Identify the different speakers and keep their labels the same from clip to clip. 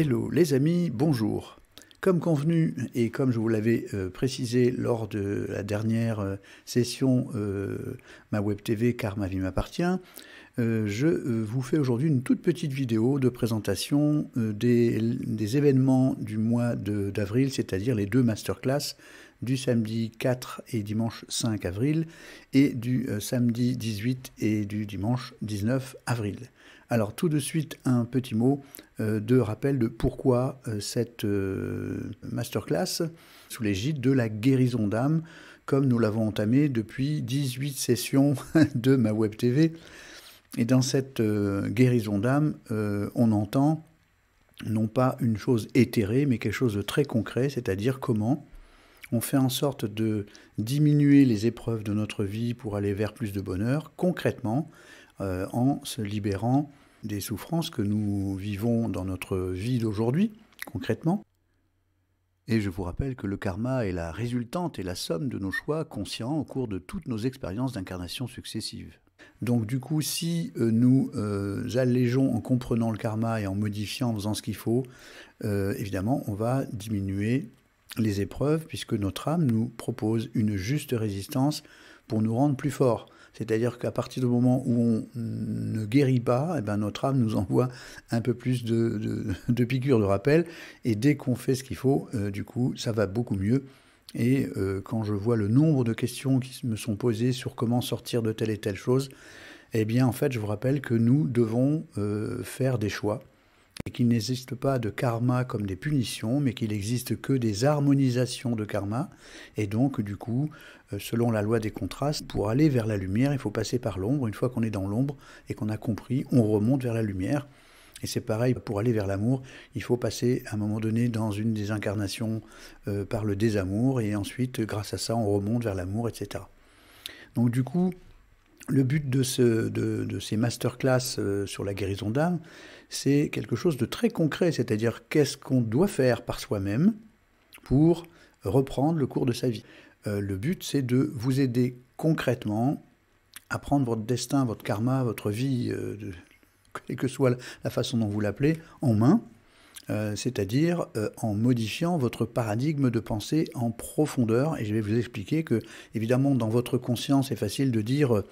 Speaker 1: Hello les amis, bonjour. Comme convenu et comme je vous l'avais précisé lors de la dernière session Ma Web TV car ma vie m'appartient, je vous fais aujourd'hui une toute petite vidéo de présentation des événements du mois d'avril, c'est-à-dire les deux masterclass du samedi 4 et dimanche 5 avril et du samedi 18 et du dimanche 19 avril. Alors tout de suite un petit mot de rappel de pourquoi cette masterclass sous l'égide de la guérison d'âme, comme nous l'avons entamé depuis 18 sessions de ma Web TV. Et dans cette guérison d'âme, on entend non pas une chose éthérée, mais quelque chose de très concret, c'est-à-dire comment on fait en sorte de diminuer les épreuves de notre vie pour aller vers plus de bonheur, concrètement, en se libérant des souffrances que nous vivons dans notre vie d'aujourd'hui, concrètement. Et je vous rappelle que le karma est la résultante et la somme de nos choix conscients au cours de toutes nos expériences d'incarnation successives. Donc du coup, si nous allégeons en comprenant le karma et en modifiant, en faisant ce qu'il faut, évidemment, on va diminuer les épreuves puisque notre âme nous propose une juste résistance pour nous rendre plus forts. C'est-à-dire qu'à partir du moment où on ne guérit pas, eh ben notre âme nous envoie un peu plus de piqûres de rappel. Et dès qu'on fait ce qu'il faut, du coup, ça va beaucoup mieux. Et quand je vois le nombre de questions qui me sont posées sur comment sortir de telle et telle chose, eh bien, en fait, je vous rappelle que nous devons faire des choix. Et qu'il n'existe pas de karma comme des punitions, mais qu'il n'existe que des harmonisations de karma. Et donc, du coup, selon la loi des contrastes, pour aller vers la lumière, il faut passer par l'ombre. Une fois qu'on est dans l'ombre et qu'on a compris, on remonte vers la lumière. Et c'est pareil, pour aller vers l'amour, il faut passer à un moment donné dans une des incarnations par le désamour, et ensuite, grâce à ça, on remonte vers l'amour, etc. Donc, du coup, le but de ces masterclass sur la guérison d'âme, c'est quelque chose de très concret, c'est-à-dire qu'est-ce qu'on doit faire par soi-même pour reprendre le cours de sa vie. Le but, c'est de vous aider concrètement à prendre votre destin, votre karma, votre vie, quelle que soit la façon dont vous l'appelez, en main, c'est-à-dire en modifiant votre paradigme de pensée en profondeur. Et je vais vous expliquer que, évidemment, dans votre conscience, c'est facile de dire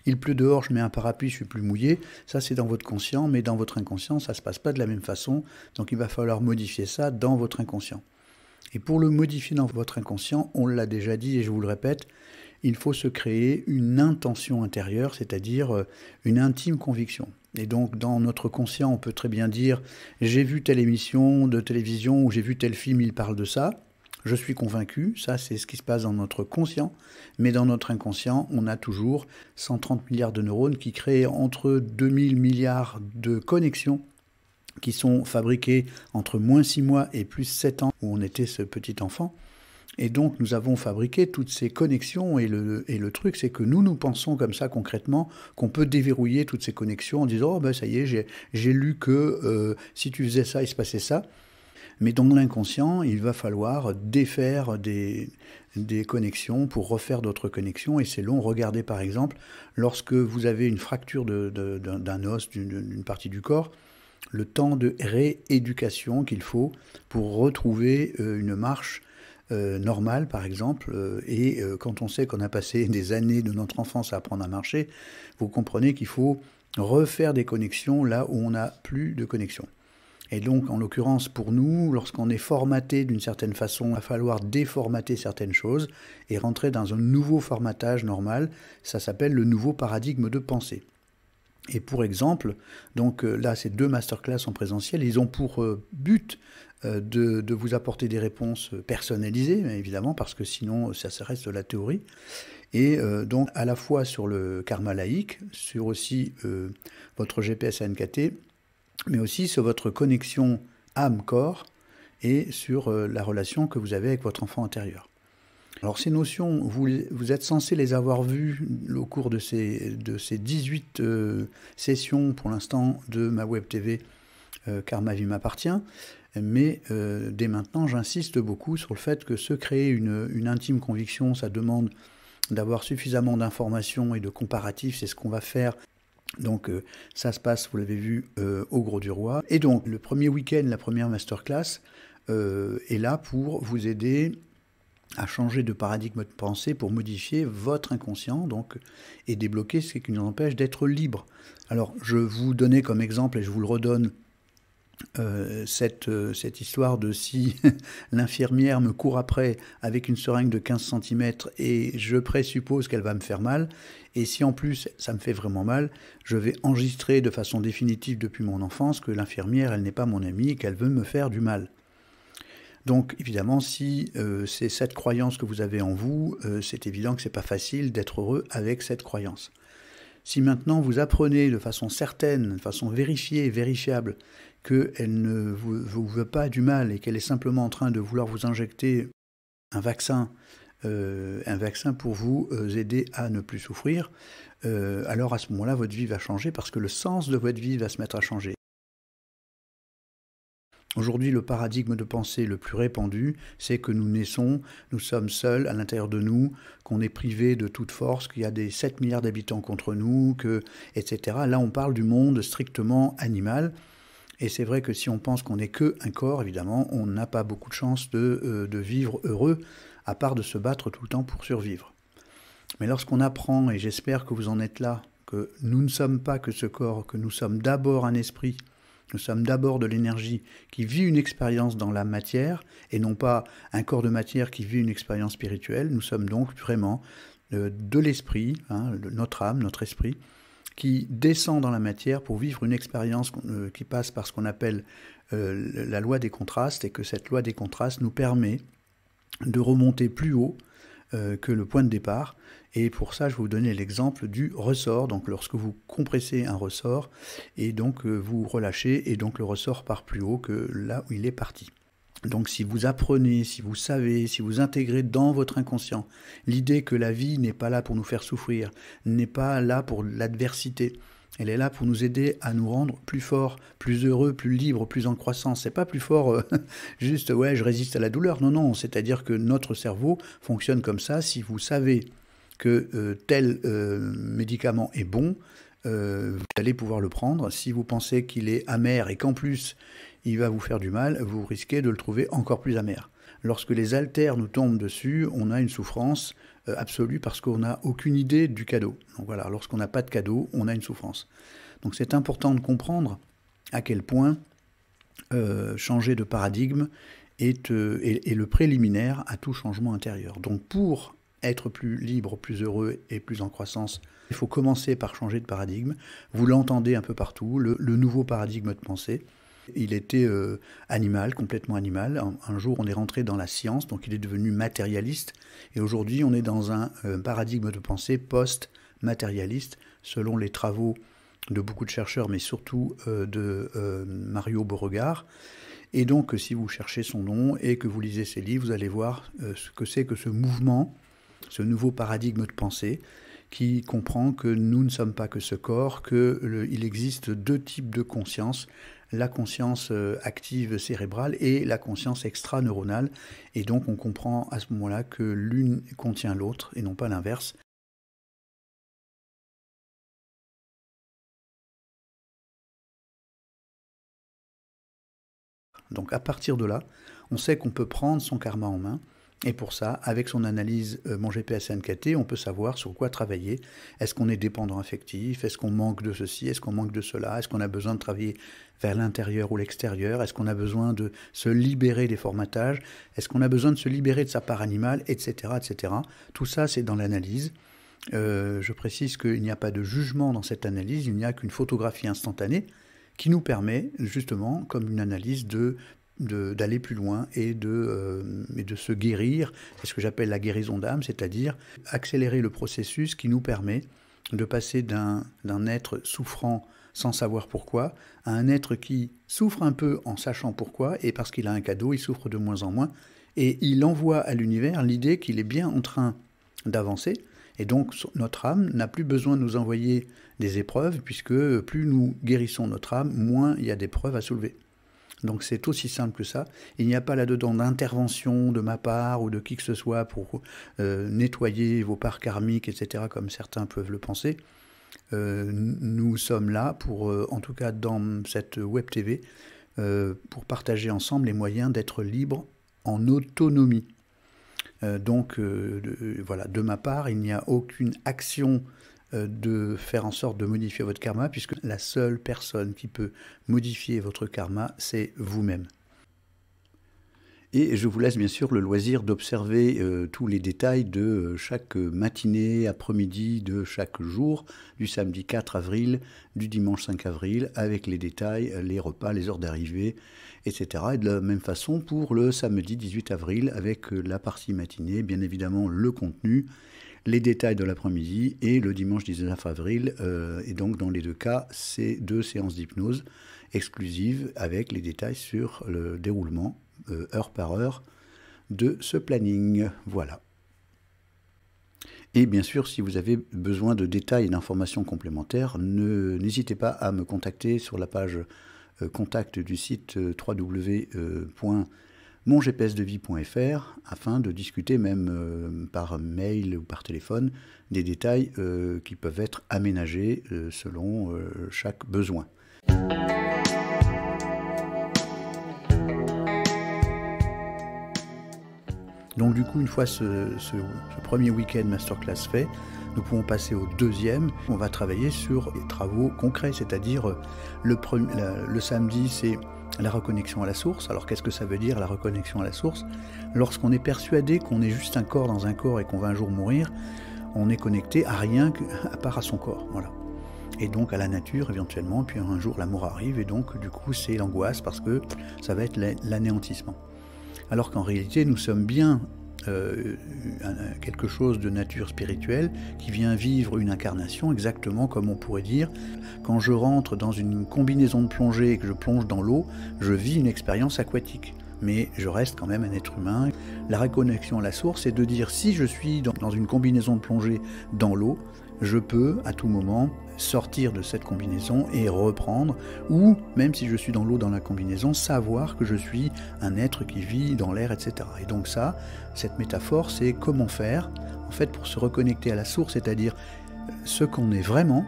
Speaker 1: il pleut dehors, je mets un parapluie, je suis plus mouillé. Ça, c'est dans votre conscient, mais dans votre inconscient, ça ne se passe pas de la même façon. Donc, il va falloir modifier ça dans votre inconscient. Et pour le modifier dans votre inconscient, on l'a déjà dit et je vous le répète, il faut se créer une intention intérieure, c'est-à-dire une intime conviction. Et donc, dans notre conscient, on peut très bien dire « j'ai vu telle émission de télévision ou j'ai vu tel film, il parle de ça ». Je suis convaincu, ça c'est ce qui se passe dans notre conscient, mais dans notre inconscient, on a toujours 130 milliards de neurones qui créent entre 2000 milliards de connexions qui sont fabriquées entre moins 6 mois et plus 7 ans où on était ce petit enfant. Et donc nous avons fabriqué toutes ces connexions et le truc c'est que nous pensons comme ça concrètement qu'on peut déverrouiller toutes ces connexions en disant « oh ben ça y est, j'ai lu que si tu faisais ça, il se passait ça ». Mais dans l'inconscient, il va falloir défaire des connexions pour refaire d'autres connexions. Et c'est long. Regardez par exemple, lorsque vous avez une fracture d'un os, d'une partie du corps, le temps de rééducation qu'il faut pour retrouver une marche normale, par exemple. Et quand on sait qu'on a passé des années de notre enfance à apprendre à marcher, vous comprenez qu'il faut refaire des connexions là où on n'a plus de connexion. Et donc, en l'occurrence, pour nous, lorsqu'on est formaté d'une certaine façon, il va falloir déformater certaines choses et rentrer dans un nouveau formatage normal. Ça s'appelle le nouveau paradigme de pensée. Et pour exemple, donc là, ces deux masterclass en présentiel, ils ont pour but de vous apporter des réponses personnalisées, évidemment, parce que sinon, ça reste de la théorie. Et donc, à la fois sur le karma laïque, sur aussi votre GPS ANKT, mais aussi sur votre connexion âme-corps et sur la relation que vous avez avec votre enfant intérieur. Alors ces notions, vous êtes censé les avoir vues au cours de ces 18 sessions pour l'instant de ma Web TV, car ma vie m'appartient, mais dès maintenant j'insiste beaucoup sur le fait que se créer une intime conviction, ça demande d'avoir suffisamment d'informations et de comparatifs, c'est ce qu'on va faire Donc ça se passe, vous l'avez vu, au Gros du Roi. Et donc le premier week-end, la première masterclass est là pour vous aider à changer de paradigme de pensée pour modifier votre inconscient donc, et débloquer ce qui nous empêche d'être libre. Alors je vous donnais comme exemple, et je vous le redonne, cette histoire de si l'infirmière me court après avec une seringue de 15 cm et je présuppose qu'elle va me faire mal, et si en plus ça me fait vraiment mal, je vais enregistrer de façon définitive depuis mon enfance que l'infirmière, elle n'est pas mon amie et qu'elle veut me faire du mal. Donc évidemment, si c'est cette croyance que vous avez en vous, c'est évident que ce n'est pas facile d'être heureux avec cette croyance. Si maintenant vous apprenez de façon certaine, de façon vérifiée et vérifiable, qu'elle ne vous veut pas du mal et qu'elle est simplement en train de vouloir vous injecter un vaccin pour vous aider à ne plus souffrir, alors à ce moment-là, votre vie va changer parce que le sens de votre vie va se mettre à changer. Aujourd'hui, le paradigme de pensée le plus répandu, c'est que nous naissons, nous sommes seuls à l'intérieur de nous, qu'on est privé de toute force, qu'il y a des 7 milliards d'habitants contre nous, etc. Là, on parle du monde strictement animal. Et c'est vrai que si on pense qu'on n'est qu'un corps, évidemment, on n'a pas beaucoup de chances de vivre heureux, à part de se battre tout le temps pour survivre. Mais lorsqu'on apprend, et j'espère que vous en êtes là, que nous ne sommes pas que ce corps, que nous sommes d'abord un esprit, nous sommes d'abord de l'énergie qui vit une expérience dans la matière, et non pas un corps de matière qui vit une expérience spirituelle. Nous sommes donc vraiment de l'esprit, notre âme, notre esprit, qui descend dans la matière pour vivre une expérience qui passe par ce qu'on appelle la loi des contrastes, et que cette loi des contrastes nous permet de remonter plus haut que le point de départ. Et pour ça, je vais vous donner l'exemple du ressort. Donc lorsque vous compressez un ressort, et donc vous relâchez, et donc le ressort part plus haut que là où il est parti. Donc si vous apprenez, si vous savez, si vous intégrez dans votre inconscient l'idée que la vie n'est pas là pour nous faire souffrir, n'est pas là pour l'adversité, elle est là pour nous aider à nous rendre plus forts, plus heureux, plus libres, plus en croissance. C'est pas plus fort juste ouais je résiste à la douleur. Non, non, c'est-à-dire que notre cerveau fonctionne comme ça. Si vous savez que tel médicament est bon, vous allez pouvoir le prendre. Si vous pensez qu'il est amer et qu'en plus il va vous faire du mal, vous risquez de le trouver encore plus amer. Lorsque les haltères nous tombent dessus, on a une souffrance absolue parce qu'on n'a aucune idée du cadeau. Donc voilà, lorsqu'on n'a pas de cadeau, on a une souffrance. Donc c'est important de comprendre à quel point changer de paradigme est le préliminaire à tout changement intérieur. Donc pour être plus libre, plus heureux et plus en croissance, il faut commencer par changer de paradigme. Vous l'entendez un peu partout, le nouveau paradigme de pensée. Il était animal, complètement animal. Un jour, on est rentré dans la science, donc il est devenu matérialiste. Et aujourd'hui, on est dans un paradigme de pensée post-matérialiste, selon les travaux de beaucoup de chercheurs, mais surtout de Mario Beauregard. Et donc, si vous cherchez son nom et que vous lisez ses livres, vous allez voir ce que c'est que ce mouvement, ce nouveau paradigme de pensée, qui comprend que nous ne sommes pas que ce corps, qu'il existe deux types de conscience, la conscience active cérébrale et la conscience extra-neuronale. Et donc on comprend à ce moment-là que l'une contient l'autre et non pas l'inverse. Donc à partir de là, on sait qu'on peut prendre son karma en main. Et pour ça, avec son analyse Mon GPS NKT, on peut savoir sur quoi travailler. Est-ce qu'on est dépendant affectif? Est-ce qu'on manque de ceci? Est-ce qu'on manque de cela? Est-ce qu'on a besoin de travailler vers l'intérieur ou l'extérieur? Est-ce qu'on a besoin de se libérer des formatages? Est-ce qu'on a besoin de se libérer de sa part animale? Etc. etc. Tout ça, c'est dans l'analyse. Je précise qu'il n'y a pas de jugement dans cette analyse, il n'y a qu'une photographie instantanée qui nous permet justement, comme une analyse, d'aller plus loin et de se guérir, c'est ce que j'appelle la guérison d'âme, c'est-à-dire accélérer le processus qui nous permet de passer d'un être souffrant sans savoir pourquoi à un être qui souffre un peu en sachant pourquoi, et parce qu'il a un cadeau, il souffre de moins en moins, et il envoie à l'univers l'idée qu'il est bien en train d'avancer, et donc notre âme n'a plus besoin de nous envoyer des épreuves, puisque plus nous guérissons notre âme, moins il y a d'épreuves à soulever. Donc c'est aussi simple que ça. Il n'y a pas là-dedans d'intervention de ma part ou de qui que ce soit pour nettoyer vos parts karmiques, etc., comme certains peuvent le penser. Nous sommes là pour, en tout cas dans cette Web TV, pour partager ensemble les moyens d'être libre en autonomie. Voilà, de ma part, il n'y a aucune action de faire en sorte de modifier votre karma, puisque la seule personne qui peut modifier votre karma, c'est vous-même. Et je vous laisse bien sûr le loisir d'observer tous les détails de chaque matinée, après-midi de chaque jour, du samedi 4 avril, du dimanche 5 avril, avec les détails, les repas, les heures d'arrivée, etc. Et de la même façon pour le samedi 18 avril, avec la partie matinée, bien évidemment le contenu, les détails de l'après-midi, et le dimanche 19 avril, et donc dans les deux cas, c'est 2 séances d'hypnose exclusives avec les détails sur le déroulement heure par heure de ce planning. Voilà. Et bien sûr, si vous avez besoin de détails et d'informations complémentaires, n'hésitez pas à me contacter sur la page contact du site www.mongpsdevie.fr afin de discuter même par mail ou par téléphone des détails qui peuvent être aménagés selon chaque besoin. Donc du coup, une fois ce premier week-end masterclass fait, nous pouvons passer au deuxième. On va travailler sur des travaux concrets, c'est-à-dire le samedi, c'est la reconnexion à la source. Alors qu'est-ce que ça veut dire, la reconnexion à la source? Lorsqu'on est persuadé qu'on est juste un corps dans un corps et qu'on va un jour mourir, on est connecté à rien à part à son corps. Voilà. Et donc à la nature éventuellement, puis un jour la mort arrive, et donc du coup c'est l'angoisse parce que ça va être l'anéantissement. Alors qu'en réalité, nous sommes bien quelque chose de nature spirituelle qui vient vivre une incarnation, exactement comme on pourrait dire, quand je rentre dans une combinaison de plongée et que je plonge dans l'eau, je vis une expérience aquatique. Mais je reste quand même un être humain. La reconnexion à la source, c'est de dire si je suis dans une combinaison de plongée dans l'eau, je peux à tout moment sortir de cette combinaison et reprendre, ou même si je suis dans l'eau dans la combinaison, savoir que je suis un être qui vit dans l'air, etc. Et donc ça, cette métaphore, c'est comment faire, en fait, pour se reconnecter à la source, c'est-à-dire ce qu'on est vraiment,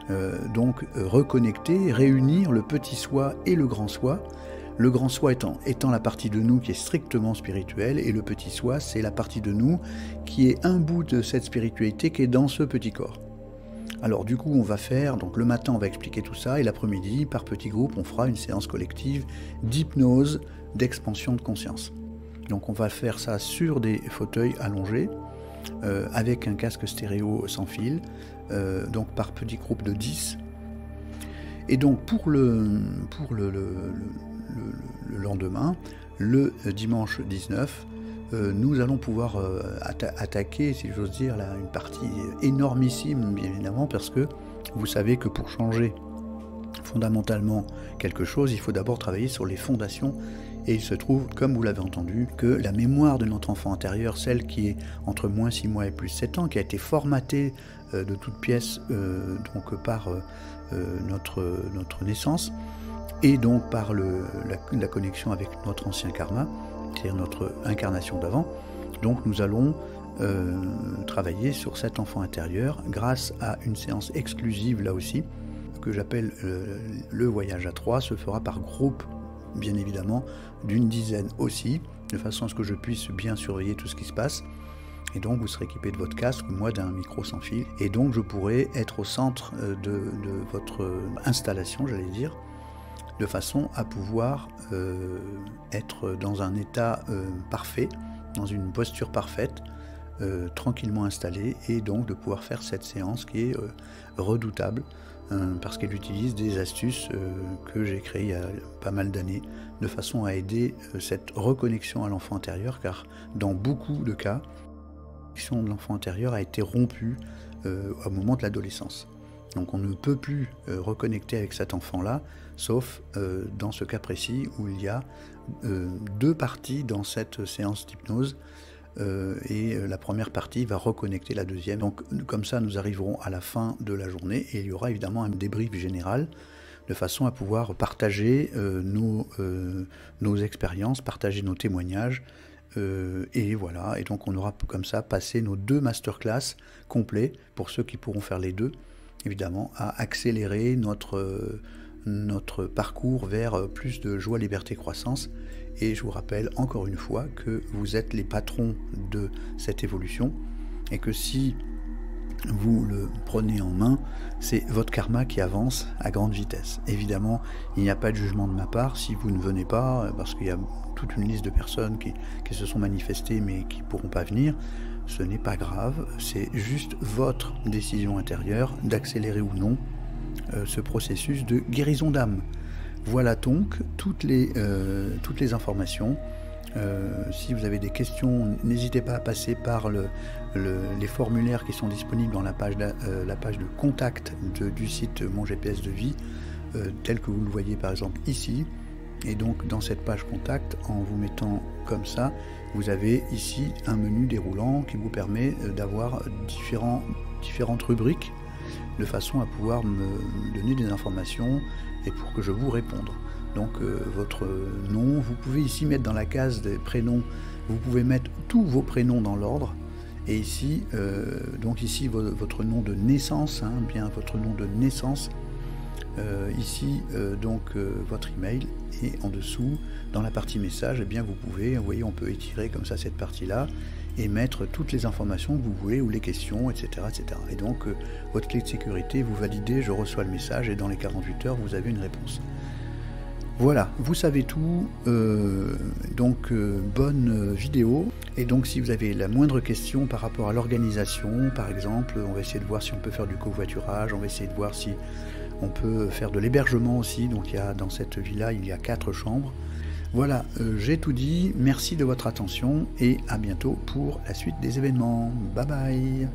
Speaker 1: reconnecter, réunir le petit soi et le grand soi. Le grand soi étant la partie de nous qui est strictement spirituelle, et le petit soi, c'est la partie de nous qui est un bout de cette spiritualité qui est dans ce petit corps. Alors du coup, on va faire, donc le matin, on va expliquer tout ça, et l'après-midi, par petits groupes, on fera une séance collective d'hypnose, d'expansion de conscience. Donc on va faire ça sur des fauteuils allongés, avec un casque stéréo sans fil, donc par petits groupes de 10. Et donc pour le lendemain, le dimanche 19, nous allons pouvoir attaquer, si j'ose dire, là, une partie énormissime, bien évidemment, parce que vous savez que pour changer fondamentalement quelque chose, il faut d'abord travailler sur les fondations. Et il se trouve, comme vous l'avez entendu, que la mémoire de notre enfant intérieur, celle qui est entre moins 6 mois et plus 7 ans, qui a été formatée de toutes pièces par notre naissance, et donc par la connexion avec notre ancien karma, c'est-à-dire notre incarnation d'avant. Donc nous allons travailler sur cet enfant intérieur grâce à une séance exclusive là aussi, que j'appelle le voyage à 3, se fera par groupe, bien évidemment, d'une dizaine aussi, de façon à ce que je puisse bien surveiller tout ce qui se passe. Et donc vous serez équipé de votre casque, moi d'un micro sans fil, et donc je pourrai être au centre de votre installation, j'allais dire, de façon à pouvoir être dans un état parfait, dans une posture parfaite, tranquillement installé, et donc de pouvoir faire cette séance qui est redoutable, parce qu'elle utilise des astuces que j'ai créées il y a pas mal d'années, de façon à aider cette reconnexion à l'enfant intérieur, car dans beaucoup de cas, la connexion de l'enfant intérieur a été rompue au moment de l'adolescence. Donc on ne peut plus reconnecter avec cet enfant-là, sauf dans ce cas précis où il y a 2 parties dans cette séance d'hypnose, et la première partie va reconnecter la deuxième. Donc comme ça, nous arriverons à la fin de la journée, et il y aura évidemment un débrief général, de façon à pouvoir partager nos expériences, partager nos témoignages, et voilà. Et donc on aura comme ça passé nos 2 masterclass complets, pour ceux qui pourront faire les 2, évidemment à accélérer notre parcours vers plus de joie, liberté, croissance. Et je vous rappelle encore une fois que vous êtes les patrons de cette évolution et que si vous le prenez en main, c'est votre karma qui avance à grande vitesse. Évidemment, il n'y a pas de jugement de ma part si vous ne venez pas, parce qu'il y a toute une liste de personnes qui se sont manifestées mais qui ne pourront pas venir. Ce n'est pas grave, c'est juste votre décision intérieure d'accélérer ou non ce processus de guérison d'âme. Voilà donc toutes les informations. Si vous avez des questions, n'hésitez pas à passer par les formulaires qui sont disponibles dans la page de contact du site Mon GPS de vie, tel que vous le voyez par exemple ici. Et donc dans cette page contact, en vous mettant comme ça, vous avez ici un menu déroulant qui vous permet d'avoir différentes rubriques de façon à pouvoir me donner des informations et pour que je vous réponde. Donc votre nom, vous pouvez ici mettre dans la case des prénoms, vous pouvez mettre tous vos prénoms dans l'ordre. Et ici, donc ici votre nom de naissance, bien votre nom de naissance. Ici votre email, et en dessous dans la partie message, eh bien vous pouvez, vous voyez, on peut étirer comme ça cette partie là et mettre toutes les informations que vous voulez ou les questions, etc. Et donc votre clé de sécurité, vous validez, je reçois le message et dans les 48 heures vous avez une réponse. Voilà, vous savez tout, bonne vidéo. Et donc si vous avez la moindre question par rapport à l'organisation, par exemple, on va essayer de voir si on peut faire du covoiturage, on va essayer de voir si on peut faire de l'hébergement aussi. Donc dans cette villa, il y a 4 chambres. Voilà, j'ai tout dit, merci de votre attention et à bientôt pour la suite des événements. Bye bye.